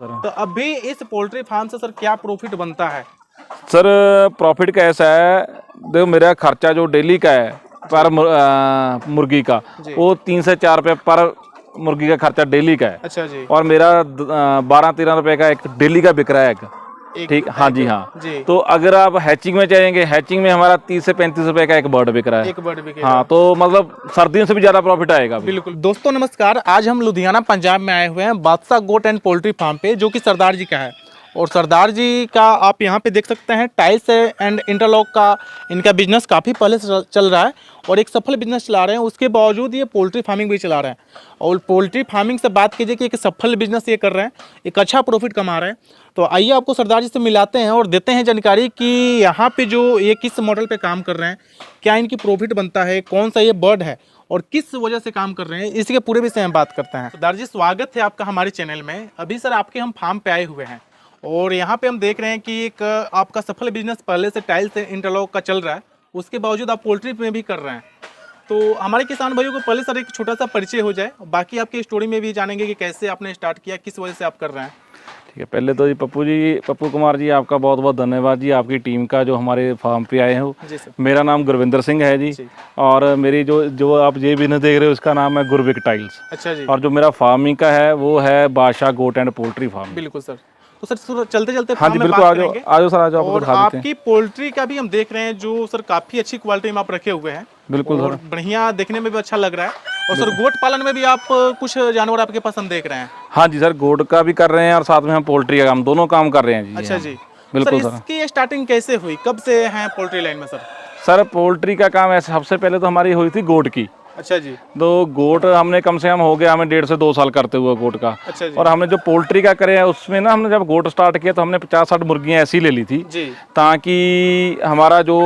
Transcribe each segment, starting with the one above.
तो अभी इस पोल्ट्री फार्म से सर क्या प्रॉफिट बनता है? सर प्रॉफिट का ऐसा है, देखो मेरा खर्चा जो डेली का है पर मुर्गी का जी। वो 3 से 4 रुपये पर मुर्गी का खर्चा डेली का है। अच्छा जी। और मेरा 12-13 रुपये का एक डेली का बिक रहा है एक ठीक। हाँ जी हाँ जी। तो अगर आप हैचिंग में चाहेंगे, हैचिंग में हमारा 30 से 35 रुपये का एक बर्ड बिक रहा है। एक बर्ड बिकेगा। हाँ तो मतलब सर्दियों से भी ज़्यादा प्रॉफिट आएगा। बिल्कुल। दोस्तों नमस्कार, आज हम लुधियाना पंजाब में आए हुए हैं बादशाह गोट एंड पोल्ट्री फार्म पे, जो कि सरदार जी का है। और सरदार जी का आप यहाँ पे देख सकते हैं टाइल्स एंड इंटरलॉक का इनका बिजनेस काफ़ी पहले से चल रहा है और एक सफल बिजनेस चला रहे हैं। उसके बावजूद ये पोल्ट्री फार्मिंग भी चला रहे हैं। और पोल्ट्री फार्मिंग से बात कीजिए कि एक सफल बिजनेस ये कर रहे हैं, एक अच्छा प्रॉफिट कमा रहे हैं। तो आइए आपको सरदार जी से मिलाते हैं और देते हैं जानकारी कि यहाँ पे जो ये किस मॉडल पे काम कर रहे हैं, क्या इनकी प्रॉफिट बनता है, कौन सा ये बर्ड है और किस वजह से काम कर रहे हैं, इसी के पूरे विषय में बात करते हैं। सरदार जी स्वागत है आपका हमारे चैनल में। अभी सर आपके हम फार्म पे आए हुए हैं और यहाँ पे हम देख रहे हैं कि एक आपका सफल बिजनेस पहले से टाइल्स से इंटरलॉक का चल रहा है, उसके बावजूद आप पोल्ट्री में भी कर रहे हैं। तो हमारे किसान भाइयों को पहले सर एक छोटा सा परिचय हो जाए, बाकी आपकी स्टोरी में भी जानेंगे कि कैसे आपने स्टार्ट किया, किस वजह से आप कर रहे हैं। ठीक है, पहले तो जी पप्पू कुमार जी आपका बहुत बहुत धन्यवाद जी, आपकी टीम का जो हमारे फार्म पे आए हो। जी सर। मेरा नाम गुरविंदर सिंह है जी। और मेरी जो आप ये बिजनेस देख रहे हो उसका नाम है गुरविक टाइल्स। अच्छा जी। और जो मेरा फार्मिंग का है वो है बादशाह गोट एंड पोल्ट्री फार्म। बिल्कुल सर। तो सर चलते चलते हाँ जी बिल्कुल, आ जाओ सर, आ जाओ आपको और दिखा देते हैं। आपकी पोल्ट्री का भी हम देख रहे हैं जो सर काफी अच्छी क्वालिटी में आप रखे हुए हैं। बिल्कुल और बढ़िया, देखने में भी अच्छा लग रहा है। और सर गोट पालन में भी आप कुछ जानवर आपके पास हम देख रहे हैं। हाँ जी सर, गोट का भी कर रहे हैं और साथ में हम पोल्ट्री का काम दोनों काम कर रहे हैं जी। अच्छा जी। बिल्कुल सर सर। इसकी स्टार्टिंग कैसे हुई, कब से हैं पोल्ट्री लाइन में सर? सर पोल्ट्री का काम ऐसे सबसे पहले तो हमारी हुई थी गोट की। अच्छा जी। तो गोट हमने कम से कम हो गया हमें 1.5 से 2 साल करते हुए गोट का। अच्छा जी। और हमने जो पोल्ट्री का करे हैं उसमें ना, हमने जब गोट स्टार्ट किया तो हमने 50-60 मुर्गियाँ ऐसी ले ली थी जी। ताकि हमारा जो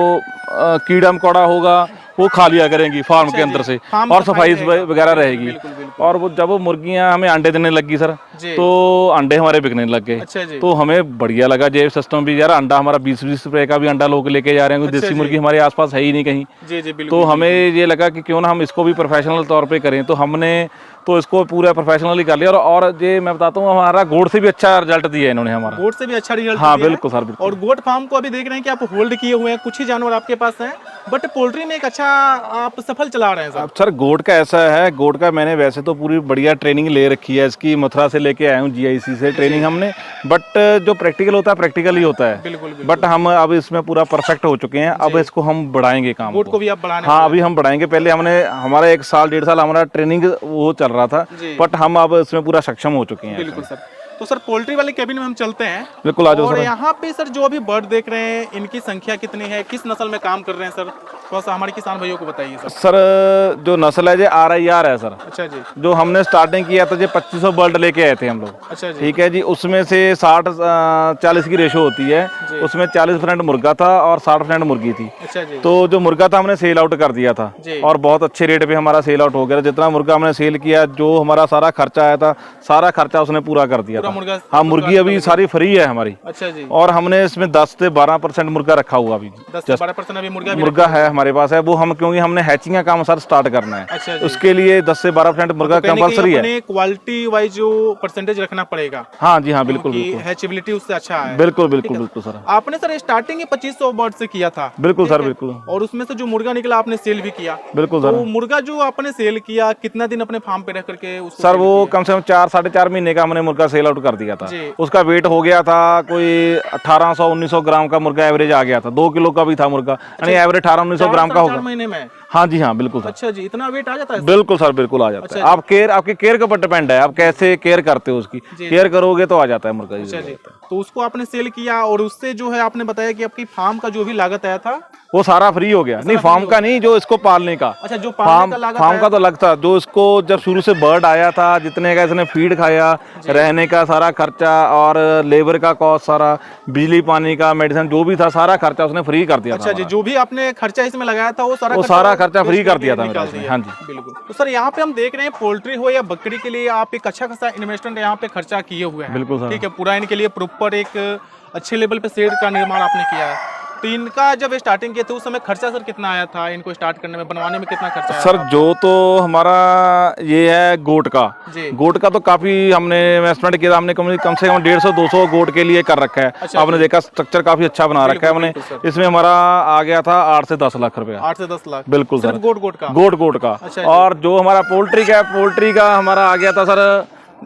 कीड़ा मकोड़ा होगा वो खा लिया करेंगी फार्म के अंदर से और सफाई वगैरह रहेगी। बिल्कुल बिल्कुल। और वो जब वो मुर्गियाँ हमें अंडे देने लगी सर, जी। तो अंडे हमारे बिकने लग गए। अच्छा जी। तो हमें बढ़िया लगा ये सिस्टम भी, यार अंडा हमारा 20-20 रुपए का भी अंडा लोग लेके जा रहे हैं। कोई देसी मुर्गी हमारे आसपास है ही नहीं कहीं। जी जी बिल्कुल। तो हमें ये लगा कि क्यों ना हम इसको भी प्रोफेशनल तौर पे करें, तो हमने तो इसको पूरा प्रोफेशनली कर लिया। और ये मैं बताता हूँ, हमारा गोट से भी अच्छा रिजल्ट दिया इन्होंने हमारा। गोट से भी अच्छा रिजल्ट? हाँ बिल्कुल सर, बिल्कुल। और गोट फार्म को अभी देख रहे हैं कि आप होल्ड किए हुए हैं, कुछ ही जानवर आपके पास हैं, बट पोल्ट्री में एक अच्छा आप सफल चला रहे हैं सर। सर गोट का ऐसा है, गोट का मैंने वैसे तो पूरी बढ़िया ट्रेनिंग ले रखी है इसकी, मथुरा से लेके आया हूँ GIC से ट्रेनिंग हमने। बट जो प्रैक्टिकल होता है प्रैक्टिकल ही होता है। बिल्कुल बिल्कुल। बट हम अब इसमें पूरा परफेक्ट हो चुके हैं। अब इसको हम बढ़ाएंगे काम गोट को भी आप बढ़ाने? हाँ अभी हम बढ़ाएंगे। पहले हमने हमारा 1 साल 1.5 साल हमारा ट्रेनिंग वो चल रहा था, बट हम अब इसमें पूरा सक्षम हो चुके हैं। बिल्कुल सर। तो सर पोल्ट्री वाले केबिन में हम चलते हैं। बिल्कुल आ जाओ और सर। यहाँ पे सर जो अभी बर्ड देख रहे हैं, इनकी संख्या कितनी है, किस नस्ल में काम कर रहे हैं सर, थोड़ा सा हमारे किसान भाइयों को बताइए सर। सर जो नस्ल है जो RIR है सर। अच्छा जी। जो हमने स्टार्टिंग किया था, जो 2500 बर्ड लेके आए थे हम लोग। अच्छा जी। ठीक है जी, उसमें से 60-40 की रेशो होती है। उसमें 40% मुर्गा था और 60% मुर्गी थी। अच्छा जी। तो जो मुर्गा था हमने सेल आउट कर दिया था और बहुत अच्छे रेट पे हमारा सेल आउट हो गया। जितना मुर्गा हमने सेल किया, जो हमारा सारा खर्चा आया था, सारा खर्चा उसने पूरा कर दिया था। हाँ मुर्गी अभी सारी फ्री है हमारी। अच्छा जी। और हमने इसमें 10 से 12% मुर्गा रखा हुआ अभी। 10 से 12% अभी मुर्गा है हमारे पास है। वो हम क्योंकि हमने हैचिंग का काम सर स्टार्ट करना है। अच्छा जी। उसके लिए 10 से 12% मुर्गा कंपलसरी है। क्वालिटी वाइज जो परसेंटेज रखना पड़ेगा। हाँ जी हाँ बिल्कुल बिल्कुल। हैचेबिलिटी उससे अच्छा है। बिल्कुल बिल्कुल बिल्कुल सर। आपने सर स्टार्टिंग 2500 बर्ड से किया था? बिल्कुल सर बिल्कुल। और उसमें से जो मुर्गा निकला आपने सेल भी किया? बिल्कुल सर। तो मुर्गा जो आपने सेल किया, कितना दिन अपने फार्म पे रख करके उसको? सर वो कम से कम 4-4.5 महीने का हमने मुर्गा सेल आउट कर दिया था। उसका वेट हो गया था कोई 1800-1900 ग्राम का मुर्गा एवरेज आ गया था। 2 किलो का भी था मुर्गा, यानी एवरेज 1800-1900 ग्राम का होगा महीने में। हाँ जी हाँ बिल्कुल सर। अच्छा जी, इतना वेट आ जाता है? बिल्कुल सर बिल्कुल आ जाता है। आप आपके केयर के ऊपर डिपेंड है, आप कैसे केयर करते हो उसकी। केयर करोगे तो आ जाता है मुर्गा। अच्छा जी। तो उसको आपने सेल किया और उससे जो है आपने बताया कि आपकी फार्म का जो भी लागत आया था वो सारा फ्री हो गया। नहीं फार्म का नहीं, जो इसको पालने का। अच्छा, जो पालने का लागत फार्म का तो अलग था। जो इसको जब शुरू से बर्ड आया था, जितने का इसने फीड खाया, रहने का सारा खर्चा और लेबर का कॉस्ट, सारा बिजली पानी का, मेडिसिन जो भी था, सारा खर्चा उसने फ्री कर दिया था। अच्छा जी, जो भी आपने खर्चा इसमें लगाया था वो सारा खर्चा फ्री कर दिया था मेरे। हाँ जी बिल्कुल। तो सर यहाँ पे हम देख रहे हैं पोल्ट्री हो या बकरी के लिए आप एक अच्छा खासा इन्वेस्टमेंट यहाँ पे खर्चा किए हुए हैं। बिल्कुल सर। ठीक है, पूरा इनके लिए प्रॉपर एक अच्छे लेवल पे शेड का निर्माण आपने किया है। तो इनका जब स्टार्टिंग किया था उस समय खर्चा सर कितना आया था, इनको स्टार्ट करने में, बनवाने में कितना खर्चा आया सर था? जो तो हमारा ये है गोट का, जी। गोट का तो काफी हमने इन्वेस्टमेंट किया था। हमने कम से कम 150-200 गोट के लिए कर रखा है। अच्छा, आपने देखा स्ट्रक्चर काफी अच्छा बना रखा है हमने। बिल्कुल सर। इसमें हमारा आ गया था 8 से 10 लाख रुपया। 8 से 10 लाख बिल्कुल सिर्फ सर, गोट का? गोट का। अच्छा जी। और जो हमारा पोल्ट्री का हमारा आ गया था सर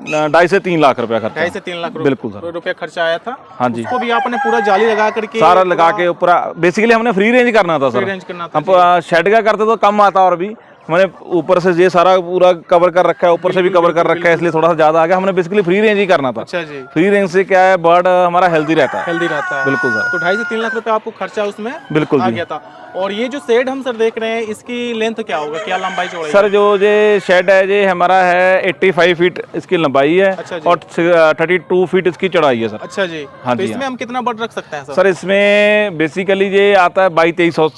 2.5 से 3 लाख रुपया खर्चा। 2.5 से 3 लाख बिल्कुल सर, रुपया खर्चा आया था। हाँ जी। उसको भी आपने पूरा जाली लगा करके सारा लगा के ऊपर, बेसिकली हमने फ्री रेंज करना था सर। रेंज करना था। हम शेड का करते तो कम आता, और भी हमने ऊपर से ये सारा पूरा कवर कर रखा है, ऊपर से भी कवर कर रखा है, इसलिए थोड़ा सा ज्यादा आ गया। हमने बेसिकली फ्री रेंज ही करना था। अच्छा जी। फ्री रेंज से क्या है, बर्ड हमारा हेल्दी रहता है। हेल्दी रहता है, बिल्कुल सर। तो 2.5 से 3 लाख रुपए आपको खर्चा उसमें बिल्कुल आ जी। गया था। और ये जो शेड हम सर देख रहे हैं, इसकी लेंथ क्या होगा, क्या लंबाई चौड़ाई? सर जो ये शेड है ये हमारा है 85 फीट इसकी लंबाई है। अच्छा जी। और 32 फीट इसकी चौड़ाई है सर। अच्छा जी। हाँ तो जी, इसमें हम कितना बर्ड रख सकते हैं सर? सर इसमें बेसिकली ये आता है 2200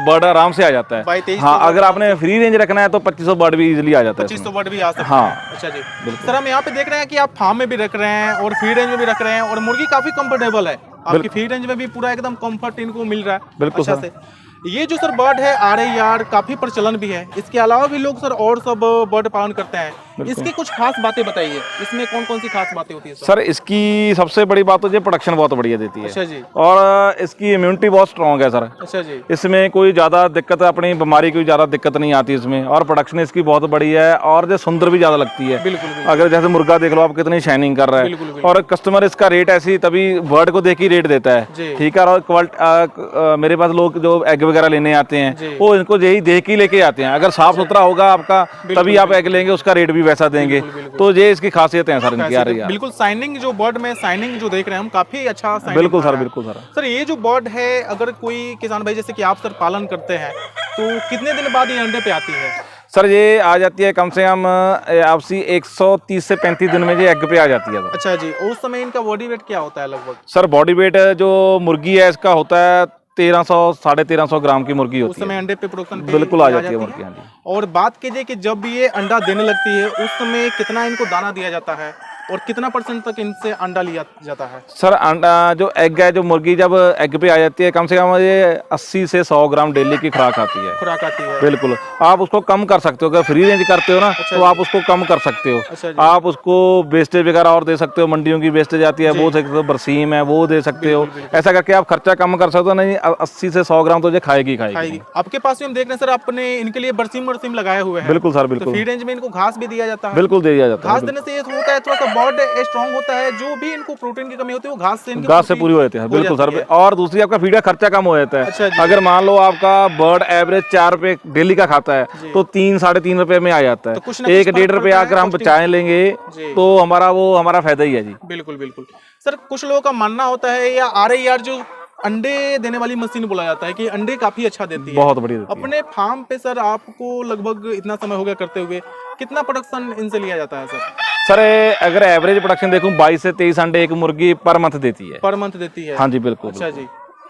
बर्ड आराम से आ जाता है। 2200 हाँ, अगर आपने फ्री रेंज रखना है तो 2500 बर्ड भी इजीली आ जाता है। 2500 बर्ड भी आ सकते हाँ। हैं। अच्छा जी। सर हम यहाँ पे देख रहे हैं कि आप फार्म में भी रख रहे हैं और फ्री रेंज में भी रख रहे हैं, और मुर्गी काफी कंफर्टेबल है आपकी। फ्री रेंज में भी पूरा एकदम कंफर्ट इनको मिल रहा है। बिल्कुल अच्छा सर। से ये जो सर बर्ड है RAR काफी प्रचलन भी है, इसके अलावा भी लोग सर और सब बर्ड पालन करते हैं। इसकी कुछ खास बातें बताइए, इसमें कौन कौन सी खास बातें होती है सर? सर इसकी सबसे बड़ी बात तो ये प्रोडक्शन बहुत बढ़िया देती है। अच्छा जी। और इसकी इम्यूनिटी बहुत स्ट्रॉन्ग है सर। अच्छा जी। इसमें कोई ज़्यादा दिक्कत, अपनी बीमारी की ज़्यादा दिक्कत नहीं आती इसमें। और प्रोडक्शन इसकी बहुत बड़ी है, और ये सुंदर भी ज़्यादा लगती है। बिल्कुल। अगर जैसे मुर्गा देख लो आप, कितनी शाइनिंग कर रहा है। और कस्टमर इसका रेट ऐसी तभी बर्ड को देख ही रेट देता है। ठीक है। और मेरे पास लोग जो एग वगैरह लेने आते हैं वो इनको यही देख ही लेके आते हैं। अगर साफ सुथरा होगा आपका तभी आप एग लेंगे, उसका रेट भी वैसा देंगे। तो ये इसकी खासियत है सर इनकी। आ रही है बिल्कुल। साइनिंग जो बर्ड में साइनिंग जो देख रहे हैं हम, काफी अच्छा साइनिंग। बिल्कुल सर, बिल्कुल सर। सर ये जो बर्ड है, अगर कोई किसान भाई जैसे कि आप सर पालन करते हैं, तो कितने दिन बाद ये अंडे पे आती है? सर ये आ जाती है कम से कम आपसी 130 से 35 दिन में ये एग पे आ जाती है सर। अच्छा जी। और उस समय इनका बॉडी वेट क्या होता है लगभग? सर बॉडी वेट जो मुर्गी है इसका होता है 1300-1350 ग्राम की मुर्गी होती है। उस समय अंडे पे प्रोडक्शन बिल्कुल आ जाती है मुर्गी। हाँ जी। और बात कीजिए कि जब ये अंडा देने लगती है उस समय कितना इनको दाना दिया जाता है और कितना % तक इनसे अंडा लिया जाता है? सर अंडा जो एग है, जो मुर्गी जब एग पे आ जाती है, कम से कम ये 80 से 100 ग्राम डेली की खुराक आती है। खुराक आती है। बिल्कुल। आप उसको कम कर सकते हो, अगर फ्री रेंज करते हो ना तो आप उसको कम कर सकते हो। अच्छा जी। आप उसको वेस्टेज वगैरह और दे सकते हो, मंडियों की वेस्टेज आती है वो दे सकते हो, बरसीम है वो दे सकते हो। ऐसा करके आप खर्चा कम कर सकते हो। नहीं 80 से 100 ग्राम तो ये खाएगी। आपके पास हम देख रहे हैं सर, आपने इनके लिए बरसीम लगाए हुए हैं। बिल्कुल सर, तो बिल्कुल। फ्री रेंज में इनको घास भी दिया जाता है? बिल्कुल दिया जाता है। घास देने से ये होता है थोड़ा सा बर्ड स्ट्रॉन्ग होता है, जो भी इनको प्रोटीन की कमी होती है वो घास से पूरी हो जाती है। बिल्कुल सर। और दूसरी आपका फीड का खर्चा कम हो जाता है। अच्छा जी। अगर मान लो आपका बर्ड एवरेज 4 रुपए डेली का खाता है तो 3-3.5 रुपए में आ जाता है। तो कुछ ना कुछ 1-1.5 रुपए अगर हम बचाए लेंगे तो हमारा फायदा ही है जी। बिल्कुल। सर कुछ लोगों का मानना होता है, या RAR जो अंडे देने वाली मशीन बोला जाता है, कि अंडे काफी अच्छा देती है। बहुत बढ़िया देती है। अपने फार्म पे सर आपको लगभग इतना समय हो गया करते हुए, कितना प्रोडक्शन इनसे लिया जाता है सर? सर अगर एवरेज प्रोडक्शन देखूं 22 से 23 अंडे एक मुर्गी पर मंथ देती है। पर मंथ देती है? हाँ जी, बिल्कुल। अच्छा जी।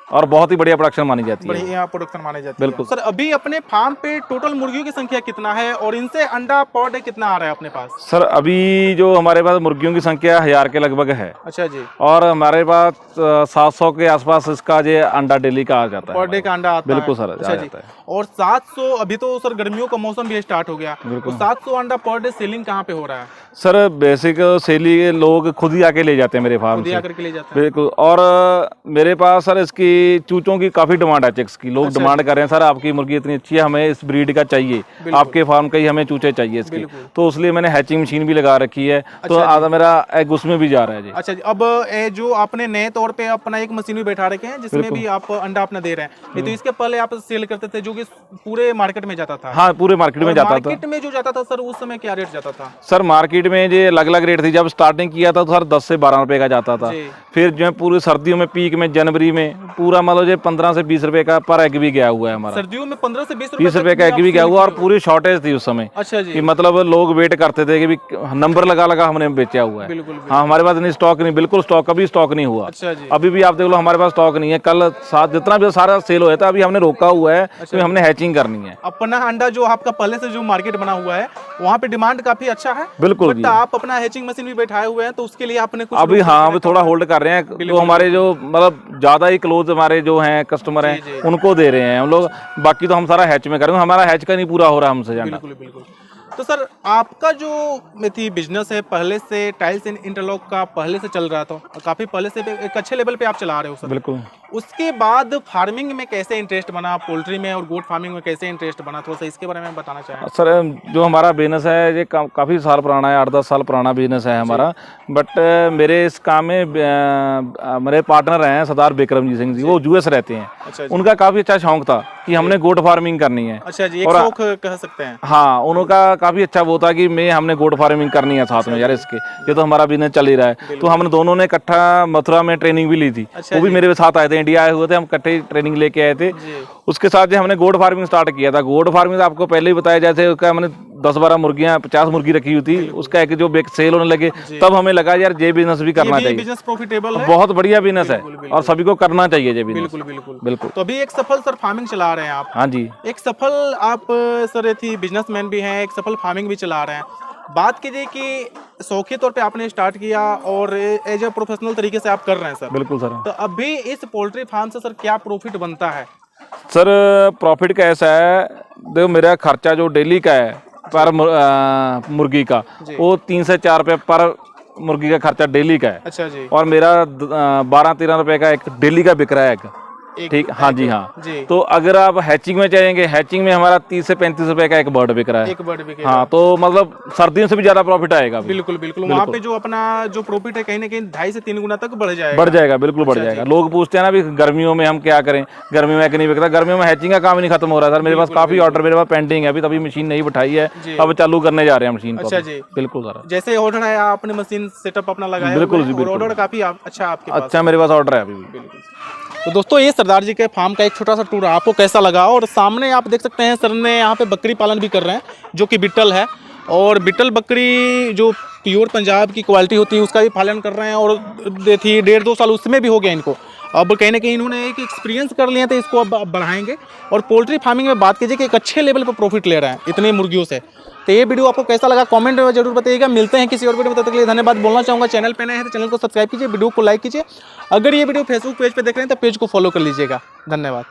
और बहुत ही बढ़िया प्रोडक्शन मानी जाती है। बढ़िया प्रोडक्शन माने जाती है। बिल्कुल। सर अभी अपने फार्म पे टोटल मुर्गियों की संख्या कितना है और इनसे अंडा पर डे कितना आ रहा है अपने पास? सर अभी जो हमारे पास मुर्गियों की संख्या 1000 के लगभग है। अच्छा जी। और हमारे पास 700 के आसपास इसका जो अंडा डेली का आ जाता है। पर डे का अंडा आता है? बिल्कुल सर। अच्छा जी। और 700, अभी तो सर गर्मियों का मौसम भी स्टार्ट हो गया, तो 700 अंडा पर डे सेलिंग कहाँ पे हो रहा है? सर बेसिक सेलिंग लोग खुद ही आके ले जाते हैं मेरे फार्म से। आकर के ले जाते हैं? बिल्कुल। और मेरे पास सर इसकी चूचों की काफी डिमांड है, चिक्स की। लोग डिमांड कर रहे हैं सर आपकी मुर्गी इतनी अच्छी है, हमें इस ब्रीड का चाहिए, आपके फार्म का ही हमें चूचे चाहिए इसके। तो इसलिए मैंने हैचिंग मशीन भी लगा रखी है। तो आधा मेरा एग उसमें भी जा रहा है जी। अच्छा जी। अब जो आपने नए तौर पे अपना एक मशीन भी बैठा रखे हैं जिसमें भी आप अंडा अपना दे रहे हैं, नहीं तो इसके पहले आप सेल करते थे जो कि पूरे मार्केट में जाता था? हाँ, पूरे मार्केट में जाता था। मार्केट में जो जाता था सर उस समय क्या रेट जाता था? सर मार्केट में जो अलग अलग रेट थी, जब स्टार्टिंग किया था तो सर 10 से 12 रुपए का जाता था। फिर जो है पूरी सर्दियों में पीक में जनवरी में पूरा मान लो जो 15 से 20 रुपए का पर एग भी गया हुआ है हमारा। सर्दियों में 15 से 20 रुपए का एग भी गया हुआ, और पूरी शॉर्टेज थी उस समय। अच्छा जी। कि मतलब लोग वेट करते थे कि भी नंबर लगा हमने बेचा हुआ है। बिल्कुल। हाँ, हमारे पास नहीं स्टॉक नहीं, बिल्कुल स्टॉक कभी स्टॉक नहीं हुआ। अच्छा जी। अभी भी आप देख लो हमारे पास स्टॉक नहीं है। कल साथ जितना भी सारा सेल हुआ था अभी हमने रोका हुआ है। अच्छा। तो हमने हैचिंग करनी है। अपना अंडा जो आपका पहले से जो मार्केट बना हुआ है वहाँ पे डिमांड काफी अच्छा है। बिल्कुल जी। आप अपना हैचिंग मशीन भी बैठाए हुए हैं, तो उसके लिए आपने कुछ अभी हाँ अभी थोड़ा होल्ड कर रहे हैं। तो हमारे जो मतलब ज्यादा ही क्लोज हमारे जो हैं कस्टमर हैं उनको दे रहे हैं हम लोग। बाकी तो हम सारा हैच में करेंगे, हमारा हैच का नहीं पूरा हो रहा हमसे ज़्यादा। बिल्कुल बिल्कुल। तो सर आपका जो बिजनेस है पहले से टाइल्स एंड इंटरलॉक का पहले से चल रहा था, काफ़ी पहले से एक अच्छे लेवल पे आप चला रहे हो सर। बिल्कुल। उसके बाद फार्मिंग में कैसे इंटरेस्ट बना, पोल्ट्री में और गोट फार्मिंग में कैसे इंटरेस्ट बना, थोड़ा सा इसके बारे में बताना चाहें। सर जो हमारा बिजनेस है ये काफ़ी साल पुराना है, 8-10 साल पुराना बिजनेस है हमारा। बट मेरे इस काम में मेरे पार्टनर हैं सरदार बिक्रमजीत सिंह जी, वो यूएस रहते हैं। अच्छा जी। उनका काफ़ी अच्छा शौक था कि हमने गोट फार्मिंग करनी है। अच्छा जी, एक शौक कह सकते हैं। हाँ, उनका काफ़ी अच्छा वो था कि हमने गोट फार्मिंग करनी है साथ में यार इसके, ये तो हमारा बिजनेस चल ही रहा है। तो हमने दोनों ने इकट्ठा मथुरा में ट्रेनिंग भी ली थी। वो भी मेरे साथ आए थे, इंडिया आए हुए थे, हम इकट्ठे ट्रेनिंग लेके आए थे। उसके साथ जो हमने गोट फार्मिंग स्टार्ट किया था। गोट फार्मिंग तो आपको पहले ही बताया, जैसे उसका मैंने 10-12 मुर्गियां 50 मुर्गी रखी हुई थी, उसका एक जो सेल होने लगे तब हमें लगा यार ये बिजनेस भी करना चाहिए। बिजनेस प्रॉफिटेबल है, बहुत बढ़िया बिजनेस है और सभी को करना चाहिए ये बिजनेस। बिल्कुल बिल्कुल बिल्कुल। तो अभी एक सफल सर फार्मिंग चला रहे हैं आप। हाँ जी। एक सफल आप सर बिजनेसमैन भी हैं, एक सफल फार्मिंग भी चला रहे हैं। बात कीजिए कि शौकिया तौर पे आपने स्टार्ट किया और एज ए प्रोफेशनल तरीके से आप कर रहे हैं सर। बिल्कुल सर। तो अभी इस पोल्ट्री फार्म से सर क्या प्रॉफिट बनता है? सर प्रॉफिट का ऐसा है, देखो मेरा खर्चा जो डेली का है पर मुर्गी का, वो 3 से 4 रुपये पर मुर्गी का खर्चा डेली का है। अच्छा जी। और मेरा 12-13 रुपये का एक डेली का बिक रहा है एक। ठीक, हाँ जी हाँ जी। तो अगर आप हैचिंग में जाएंगे, हैचिंग में हमारा 30 से 35 रुपए का एक बर्ड बिक रहा है। एक बर्ड बिक। हाँ, तो मतलब सर्दियों से भी ज्यादा प्रॉफिट आएगा। बिल्कुल बिल्कुल। वहाँ पे जो अपना जो प्रॉफिट है कहीं ना कहीं 2.5 से 3 गुना तक बढ़ जाएगा। बढ़ जाएगा, बिल्कुल बढ़ जाएगा। लोग पूछते हैं ना भी गर्मियों में हम क्या करें, गर्मियों में नहीं बिकता। गर्मियों में हैचिंग का काम ही नहीं खत्म हो रहा सर। मेरे पास काफी ऑर्डर मेरे पास पेंडिंग है, अभी तभी मशीन नहीं बिठाई है, अब चालू करने जा रहे हैं मशीन। अच्छा जी। बिल्कुल सर। जैसे ऑर्डर है आपने मशीन सेटअप अपना लगाया? बिल्कुल जी, बिल्कुल। ऑर्डर काफी अच्छा आपके पास? अच्छा, मेरे पास ऑर्डर है अभी। तो दोस्तों ये सरदार जी के फार्म का एक छोटा सा टूर आपको कैसा लगा? और सामने आप देख सकते हैं सर ने यहाँ पे बकरी पालन भी कर रहे हैं, जो कि बिट्टल है। और बिट्टल बकरी जो प्योर पंजाब की क्वालिटी होती है उसका भी पालन कर रहे हैं। और थी 1.5-2 साल उसमें भी हो गया इनको। अब कहीं ना कहीं इन्होंने एक एक्सपीरियंस कर लिया था, इसको अब बढ़ाएंगे। और पोल्ट्री फार्मिंग में बात कीजिए कि एक अच्छे लेवल पर प्रॉफिट ले रहे हैं इतनी मुर्गियों से। तो ये वीडियो आपको कैसा लगा कमेंट में जरूर बताइएगा। मिलते हैं किसी और वीडियो में, तब तक के लिए धन्यवाद बोलना चाहूँगा। चैनल पे नए हैं तो चैनल को सब्सक्राइब कीजिए, वीडियो को लाइक कीजिए। अगर ये वीडियो फेसबुक पेज पे देख रहे हैं तो पेज को फॉलो कर लीजिएगा। धन्यवाद।